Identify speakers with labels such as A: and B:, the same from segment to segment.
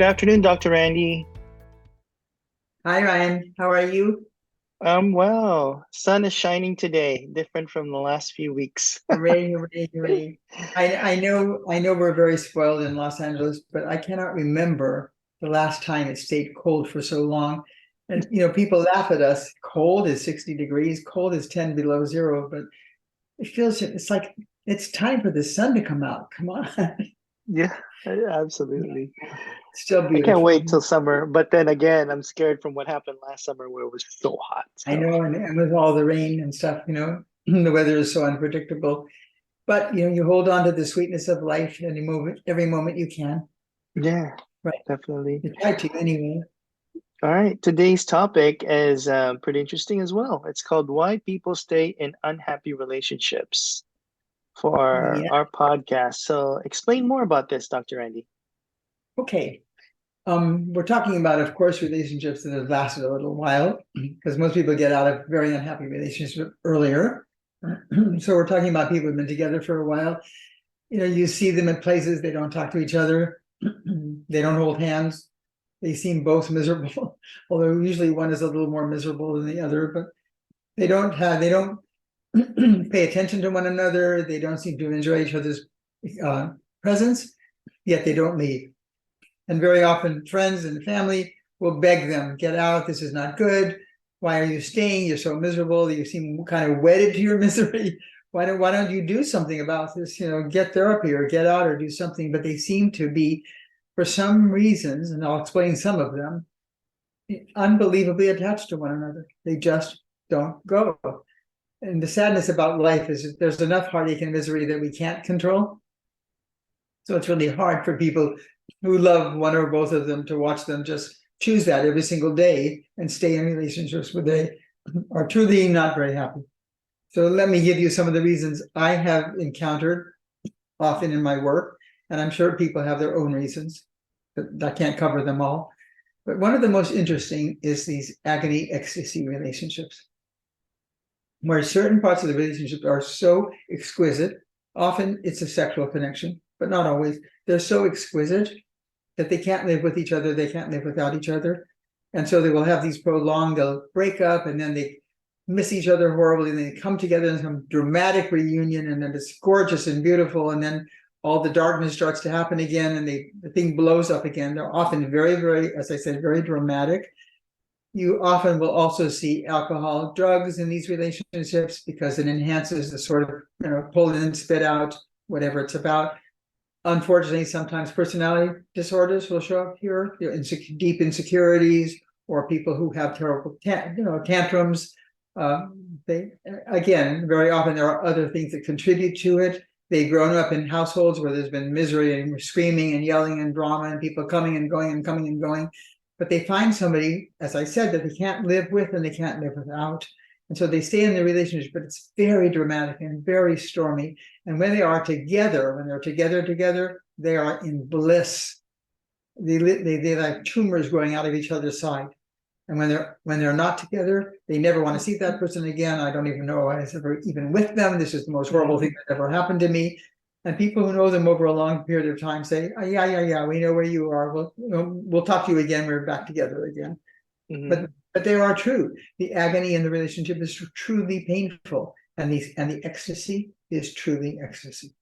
A: afternoon, Dr. Randy.
B: Hi Ryan, how are you?
A: I'm well. Sun is shining today, different from the last few weeks.
B: Hooray, hooray, hooray. I know we're very spoiled in Los Angeles, but I cannot remember the last time it stayed cold for so long. And people laugh at us. Cold is 60 degrees, cold is 10 below zero, but it's like it's time for the sun to come out. Come on.
A: Yeah, absolutely.
B: Still
A: I can't
B: beautiful.
A: wait till summer, but then again, I'm scared from what happened last summer where it was so hot.
B: I
A: So,
B: know, and with all the rain and stuff, the weather is so unpredictable. But you hold on to the sweetness of life every moment you can.
A: yeah,
B: Right.
A: definitely.
B: You try to anyway.
A: All right, today's topic is pretty interesting as well. It's called Why People Stay in Unhappy Relationships for
B: Oh
A: our,
B: yeah.
A: our podcast. So, explain more about this, Dr. Randy.
B: Okay. We're talking about, of course, relationships that have lasted a little while, because most people get out of very unhappy relationships earlier. So we're talking about people who've been together for a while. You see them in places, they don't talk to each other, they don't hold hands, they seem both miserable, although usually one is a little more miserable than the other, but they don't pay attention to one another, they don't seem to enjoy each other's uh, presence, yet they don't leave. And very often friends and family will beg them, get out, this is not good. Why are you staying? You're so miserable. You seem kind of wedded to your misery. Why don't you do something about this? Get therapy or get out or do something. But they seem to be, for some reasons, and I'll explain some of them, unbelievably attached to one another. They just don't go. And the sadness about life is that there's enough heartache and misery that we can't control. So it's really hard for people who love one or both of them to watch them just choose that every single day and stay in relationships where they are truly not very happy. So let me give you some of the reasons I have encountered often in my work, and I'm sure people have their own reasons, but I can't cover them all. But one of the most interesting is these agony ecstasy relationships, where certain parts of the relationship are so exquisite. Often it's a sexual connection, but not always. They're so exquisite that they can't live with each other, they can't live without each other. And so they will have these prolonged, they'll break up and then they miss each other horribly, and they come together in some dramatic reunion, and then it's gorgeous and beautiful, and then all the darkness starts to happen again, and the thing blows up again. They're often very, very, as I said, very dramatic. You often will also see alcohol, drugs in these relationships because it enhances the sort of, pull in, spit out, whatever it's about. Unfortunately, sometimes personality disorders will show up here, deep insecurities, or people who have terrible, tantrums. They again, very often there are other things that contribute to it. They've grown up in households where there's been misery and screaming and yelling and drama and people coming and going and coming and going. But they find somebody, as I said, that they can't live with and they can't live without. And so they stay in the relationship, but it's very dramatic and very stormy. And when they're together, they are in bliss. They're like tumors growing out of each other's side. And when they're not together, they never want to see that person again. I don't even know I was ever even with them. This is the most horrible thing that ever happened to me. And people who know them over a long period of time say, oh, yeah, we know where you are. We'll talk to you again. We're back together again.
A: Mhm.
B: But they are true. The agony in the relationship is truly painful, and the ecstasy is truly ecstasy.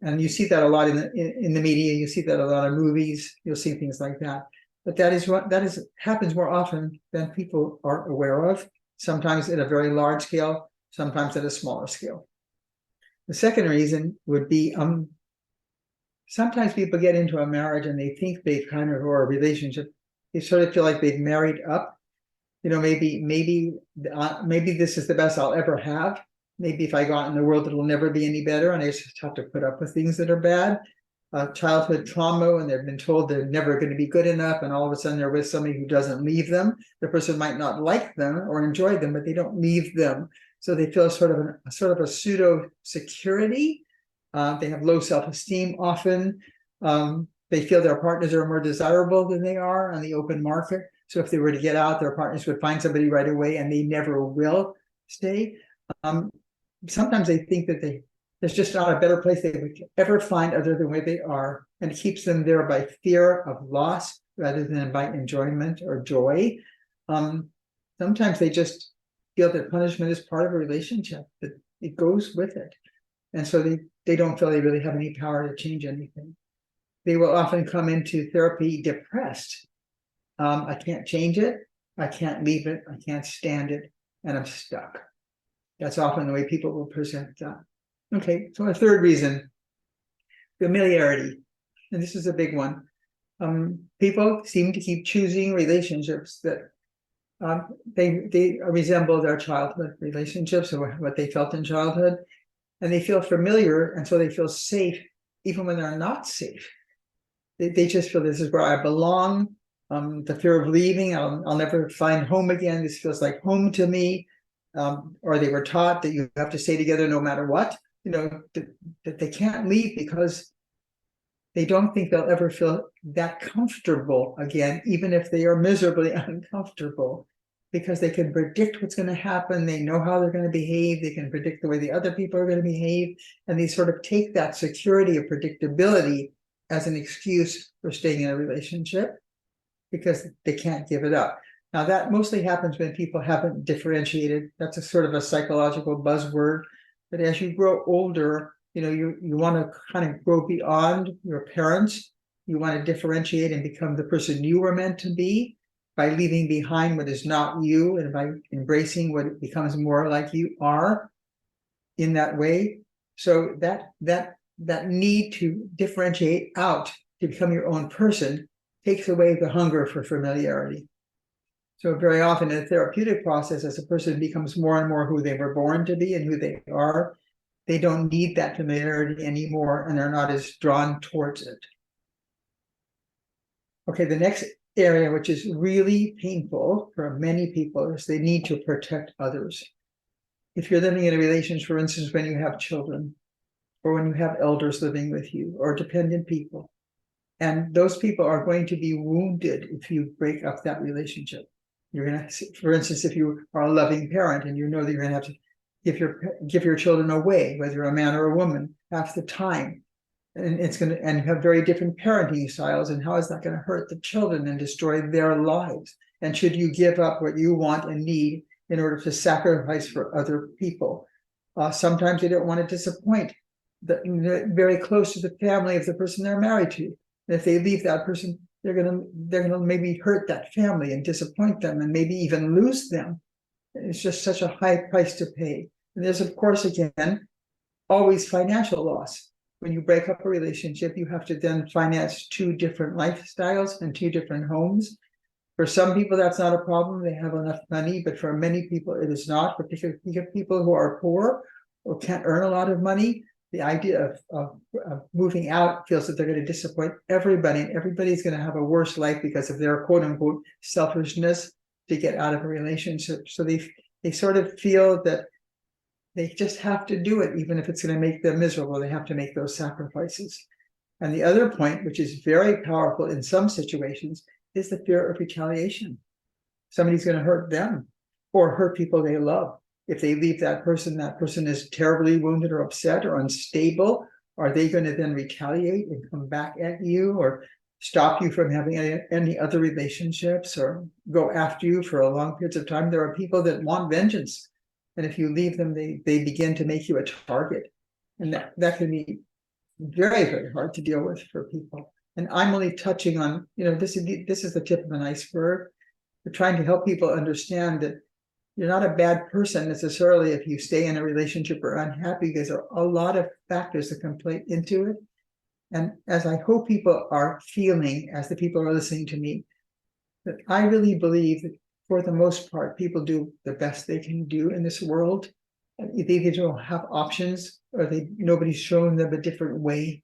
B: And you see that a lot in the media. You see that a lot of movies. You'll see things like that. But that is happens more often than people are aware of. Sometimes at a very large scale, sometimes at a smaller scale. The second reason would be sometimes people get into a marriage and they think they've or a relationship, they sort of feel like they've married up. Maybe this is the best I'll ever have. Maybe if I go out in the world, it'll never be any better, and I just have to put up with things that are bad. Childhood trauma, and they've been told they're never going to be good enough, and all of a sudden they're with somebody who doesn't leave them. The person might not like them or enjoy them, but they don't leave them. So they feel sort of a pseudo security. They have low self-esteem often. They feel their partners are more desirable than they are on the open market. So if they were to get out, their partners would find somebody right away, and they never will stay. Um, Sometimes they think that there's just not a better place they would ever find other than where they are. and it keeps them there by fear of loss rather than by enjoyment or joy. Sometimes they just feel that punishment is part of a relationship, that it goes with it. And so they don't feel they really have any power to change anything. They will often come into therapy depressed. I can't change it. I can't leave it. I can't stand it. And I'm stuck. That's often the way people will present that. Okay, so a third reason, familiarity. And this is a big one. People seem to keep choosing relationships that they resemble their childhood relationships or what they felt in childhood, and they feel familiar, and so they feel safe even when they're not safe. They just feel this is where I belong. The fear of leaving, I'll never find home again. This feels like home to me. Or they were taught that you have to stay together no matter what. That they can't leave because they don't think they'll ever feel that comfortable again, even if they are miserably uncomfortable, because they can predict what's going to happen. They know how they're going to behave. They can predict the way the other people are going to behave. And they sort of take that security of predictability as an excuse for staying in a relationship because they can't give it up. Now, that mostly happens when people haven't differentiated. That's a sort of a psychological buzzword. But as you grow older, you want to kind of grow beyond your parents. You want to differentiate and become the person you were meant to be by leaving behind what is not you and by embracing what becomes more like you are in that way. So that need to differentiate out to become your own person takes away the hunger for familiarity. So very often in a therapeutic process, as a person becomes more and more who they were born to be and who they are, they don't need that familiarity anymore, and they're not as drawn towards it. Okay, the next area, which is really painful for many people, is they need to protect others. If you're living in a relationship, for instance, when you have children, or when you have elders living with you, or dependent people, and those people are going to be wounded if you break up that relationship. You're going to, for instance, if you are a loving parent and you know that you're going to have to give your children away, whether you're a man or a woman, half the time, and you have very different parenting styles, and how is that going to hurt the children and destroy their lives? And should you give up what you want and need in order to sacrifice for other people? Sometimes they don't want to disappoint very close to the family of the person they're married to. And if they leave that person, they're gonna maybe hurt that family and disappoint them and maybe even lose them. It's just such a high price to pay. And there's, of course, again, always financial loss. When you break up a relationship, you have to then finance two different lifestyles and two different homes. For some people, that's not a problem. They have enough money, but for many people, it is not, particularly people who are poor or can't earn a lot of money. The idea of moving out feels that they're going to disappoint everybody, and everybody's going to have a worse life because of their quote unquote selfishness to get out of a relationship. So they sort of feel that they just have to do it, even if it's going to make them miserable. They have to make those sacrifices. And the other point, which is very powerful in some situations, is the fear of retaliation. Somebody's going to hurt them or hurt people they love. If they leave that person is terribly wounded or upset or unstable. Are they going to then retaliate and come back at you or stop you from having any other relationships or go after you for a long periods of time? There are people that want vengeance. And if you leave them, they begin to make you a target. And that can be very, very hard to deal with for people. And I'm only touching on, this is the tip of an iceberg. We're trying to help people understand that you're not a bad person necessarily if you stay in a relationship or unhappy. There's a lot of factors that can play into it. And as I hope people are feeling, as the people are listening to me, that I really believe that for the most part, people do the best they can do in this world. They either don't have options or nobody's shown them a different way.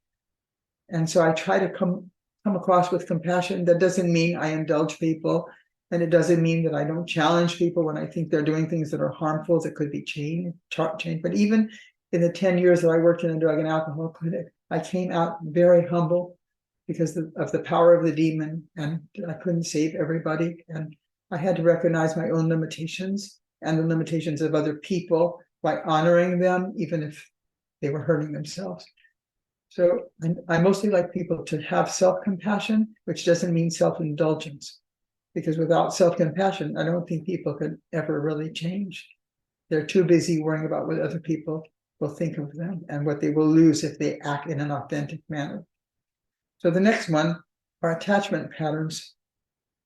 B: And so I try to come across with compassion. That doesn't mean I indulge people. And it doesn't mean that I don't challenge people when I think they're doing things that are harmful, that could be changed. But even in the 10 years that I worked in a drug and alcohol clinic, I came out very humble because of the power of the demon, and I couldn't save everybody. And I had to recognize my own limitations and the limitations of other people by honoring them, even if they were hurting themselves. So I mostly like people to have self-compassion, which doesn't mean self-indulgence, because without self-compassion, I don't think people could ever really change. They're too busy worrying about what other people will think of them and what they will lose if they act in an authentic manner. So the next one are attachment patterns.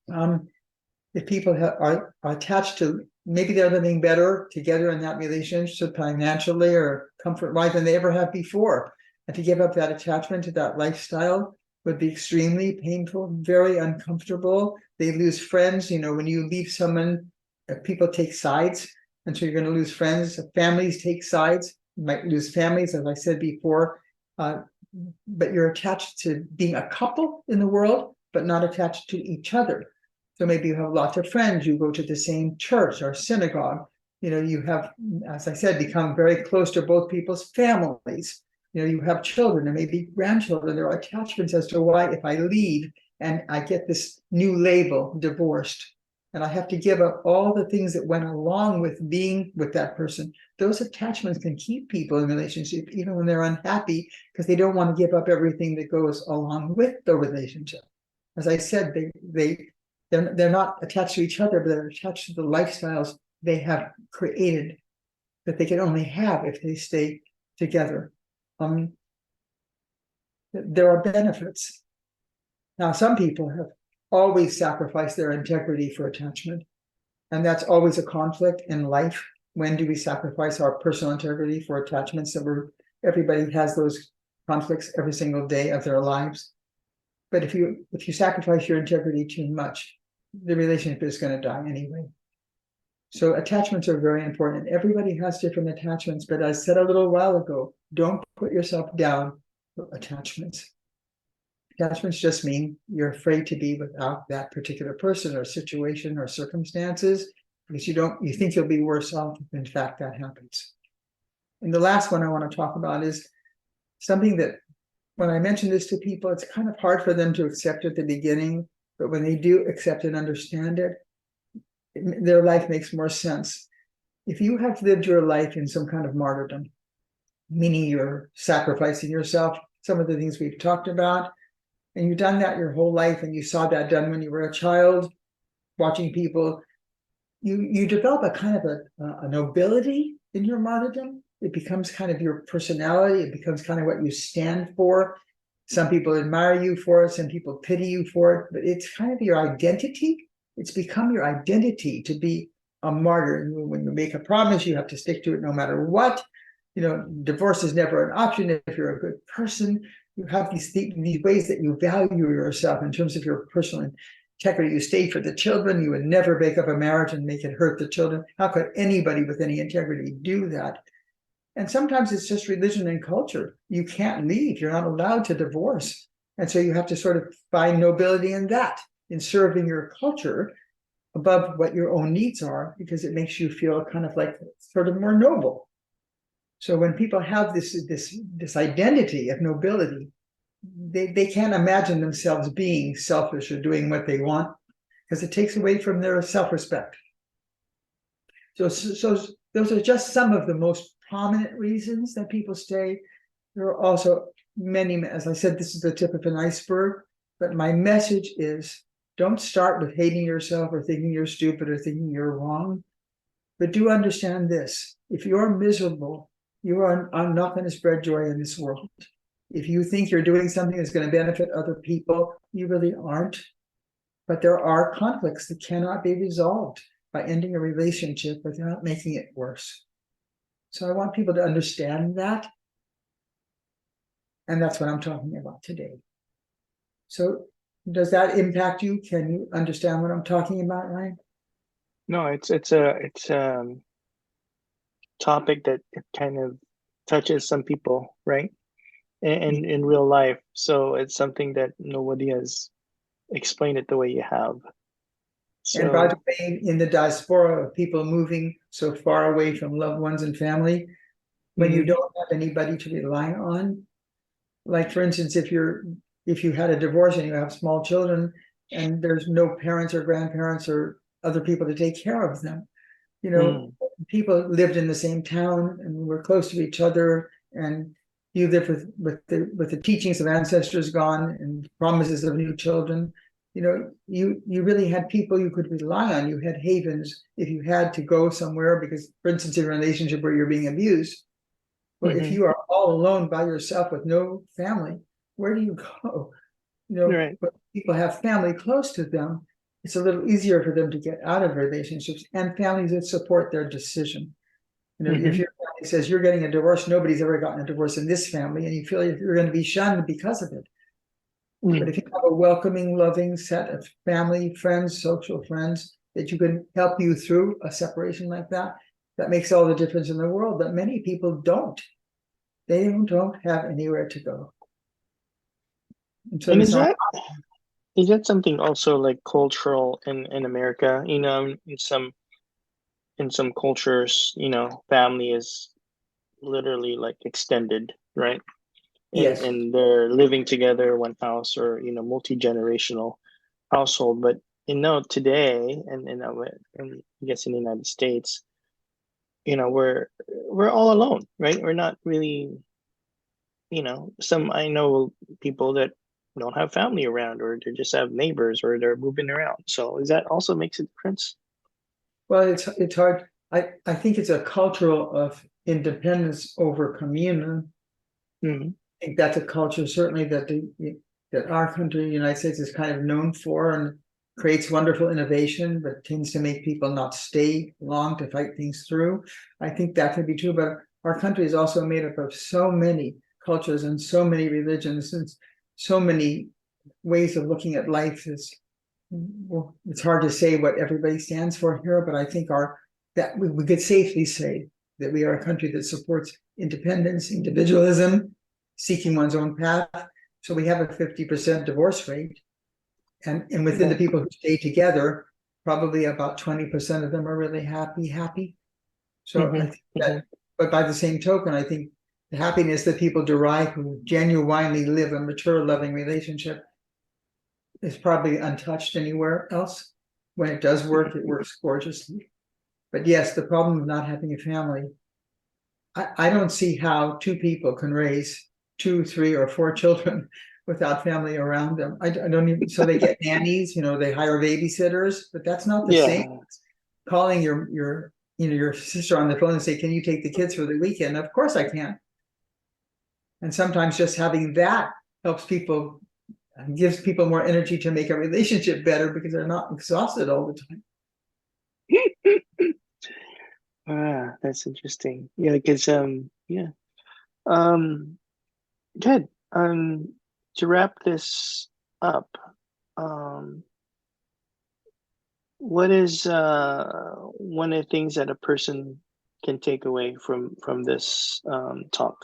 B: If people are attached to, maybe they're living better together in that relationship financially or comfort-wise than they ever have before. And to give up that attachment to that lifestyle would be extremely painful, very uncomfortable. They lose friends. When you leave someone, people take sides. And so you're going to lose friends. Families take sides. You might lose families, as I said before. But you're attached to being a couple in the world, but not attached to each other. So maybe you have lots of friends, you go to the same church or synagogue. You have, as I said, become very close to both people's families. You have children and maybe grandchildren. There are attachments as to why if I leave and I get this new label, divorced, and I have to give up all the things that went along with being with that person, those attachments can keep people in relationship even when they're unhappy because they don't want to give up everything that goes along with the relationship. As I said, they're not attached to each other, but they're attached to the lifestyles they have created that they can only have if they stay together. There are benefits. Now, some people have always sacrificed their integrity for attachment, and that's always a conflict in life. When do we sacrifice our personal integrity for attachments? Everybody has those conflicts every single day of their lives. But if you sacrifice your integrity too much, the relationship is going to die anyway. So attachments are very important. Everybody has different attachments, but I said a little while ago, don't put yourself down for attachments. Attachments just mean you're afraid to be without that particular person or situation or circumstances because you think you'll be worse off if in fact that happens. And the last one I want to talk about is something that when I mention this to people, it's kind of hard for them to accept at the beginning, but when they do accept and understand it, their life makes more sense. If you have lived your life in some kind of martyrdom, meaning you're sacrificing yourself, some of the things we've talked about, and you've done that your whole life, and you saw that done when you were a child, watching people, you develop a kind of a nobility in your martyrdom. It becomes kind of your personality. It becomes kind of what you stand for. Some people admire you for it. Some people pity you for it. But it's kind of your identity. It's become your identity to be a martyr. When you make a promise, you have to stick to it no matter what. Divorce is never an option if you're a good person. You have these ways that you value yourself in terms of your personal integrity. You stay for the children. You would never break up a marriage and make it hurt the children. How could anybody with any integrity do that? And sometimes it's just religion and culture. You can't leave. You're not allowed to divorce. And so you have to sort of find nobility in that, in serving your culture above what your own needs are, because it makes you feel kind of like sort of more noble. So when people have this identity of nobility, they can't imagine themselves being selfish or doing what they want because it takes away from their self-respect. So those are just some of the most prominent reasons that people stay. There are also many, as I said, this is the tip of an iceberg, but my message is don't start with hating yourself or thinking you're stupid or thinking you're wrong, but do understand this. If you're miserable, you are not going to spread joy in this world. If you think you're doing something that's going to benefit other people, you really aren't. But there are conflicts that cannot be resolved by ending a relationship without making it worse. So I want people to understand that. And that's what I'm talking about today. So does that impact you? Can you understand what I'm talking about, Ryan?
A: No, it's a topic that it kind of touches some people, right? In real life. So it's something that nobody has explained it the way you have.
B: And by the
A: So,
B: way, in the diaspora of people moving so far away from loved ones and family, when you
A: mhm,
B: don't have anybody to rely on, like for instance, if you had a divorce and you have small children and there's no parents or grandparents or other people to take care of them,
A: mm,
B: people lived in the same town and were close to each other and You live with the teachings of ancestors gone and promises of new children. You really had people you could rely on. You had havens if you had to go somewhere because, for instance, in a relationship where you're being abused, or if
A: Mm-hmm.
B: you are all alone by yourself with no family, where do you go?
A: Right.
B: But people have family close to them. It's a little easier for them to get out of relationships and families that support their decision. If
A: Mm-hmm.
B: your family says you're getting a divorce, nobody's ever gotten a divorce in this family, and you feel like you're going to be shunned because of it. But
A: Mm.
B: if you have a welcoming, loving set of family, friends, social friends that you can help you through a separation like that, that makes all the difference in the world. But many people don't. They don't have anywhere to go. And so
A: And
B: it's not.
A: is that something also like cultural in America? In some cultures, family is literally like extended, right? And
B: Yes.
A: and they're living together one house or multi-generational household. But today and I guess in the United States, we're all alone, right? We're not really, some I know people that don't have family around or they just have neighbors or they're moving around. So is that also makes a difference?
B: Well, it's hard. I think it's a cultural of independence over communion.
A: Hmm.
B: I think that's a culture certainly that our country, the United States, is kind of known for and creates wonderful innovation, but tends to make people not stay long to fight things through. I think that could be true, but our country is also made up of so many cultures and so many religions and so many ways of looking at life. Well, it's hard to say what everybody stands for here, but I think that we could safely say that we are a country that supports independence, individualism, seeking one's own path. So we have a 50% divorce rate. And within the
A: Right.
B: people who stay together, probably about 20% of them are really happy. So I
A: Hmm.
B: think
A: Hmm.
B: that, but by the same token, I think the happiness that people derive who genuinely live a mature, loving relationship is probably untouched anywhere else. When it does work, it works gorgeously. But yes, the problem of not having a family, I don't see how two people can raise two, three, or four children without family around them. I don't even, so they get nannies, they hire babysitters, but that's not the same.
A: Yeah.
B: Calling your sister on the phone and say, can you take the kids for the weekend? Of course I can. And sometimes just having that helps people, gives people more energy to make a relationship better because they're not exhausted all the time.
A: That's interesting. Yeah, because yeah. Um, good. To wrap this up, um, what is one of the things that a person can take away from this talk?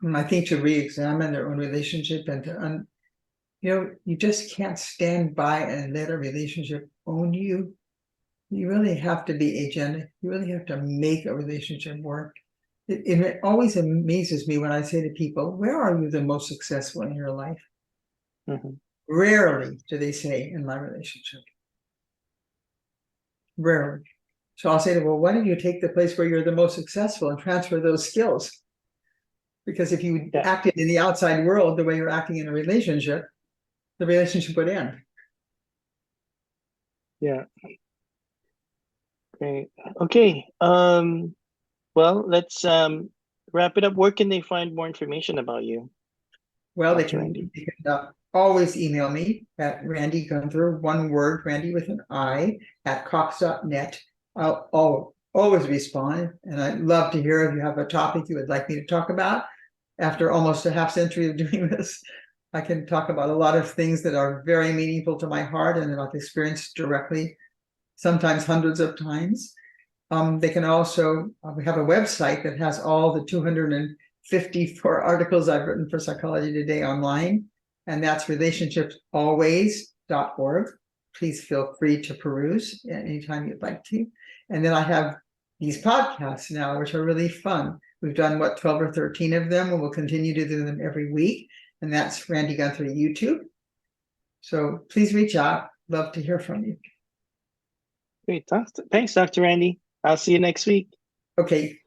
B: And I think to re-examine their own relationship and you just can't stand by and let a relationship own you. You really have to be agentic. You really have to make a relationship work. It always amazes me when I say to people, where are you the most successful in your life?
A: Hmm.
B: Rarely do they say in my relationship. Rarely. So I'll say to them, well, why don't you take the place where you're the most successful and transfer those skills? Because if you
A: Yeah,
B: acted in the outside world the way you're acting in a relationship, the relationship would end.
A: yeah, great. Okay. Well, let's wrap it up. Where can they find more information about you,
B: Well,
A: Dr. Randy?
B: they can always email me at Randy Gunther, one word, Randy with an I, at cox.net. I'll always respond, and I'd love to hear if you have a topic you would like me to talk about. After almost a half century of doing this, I can talk about a lot of things that are very meaningful to my heart and that I've experienced directly, sometimes hundreds of times. They can also, we have a website that has all the 254 articles I've written for Psychology Today online, and that's relationshipsalways.org. Please feel free to peruse anytime you'd like to. And then I have these podcasts now, which are really fun. We've done, 12 or 13 of them, and we'll continue to do them every week. And that's Randy Gunther YouTube. So please reach out. Love to hear from you.
A: Great. Thanks, Dr. Randy. I'll see you next week.
B: Okay.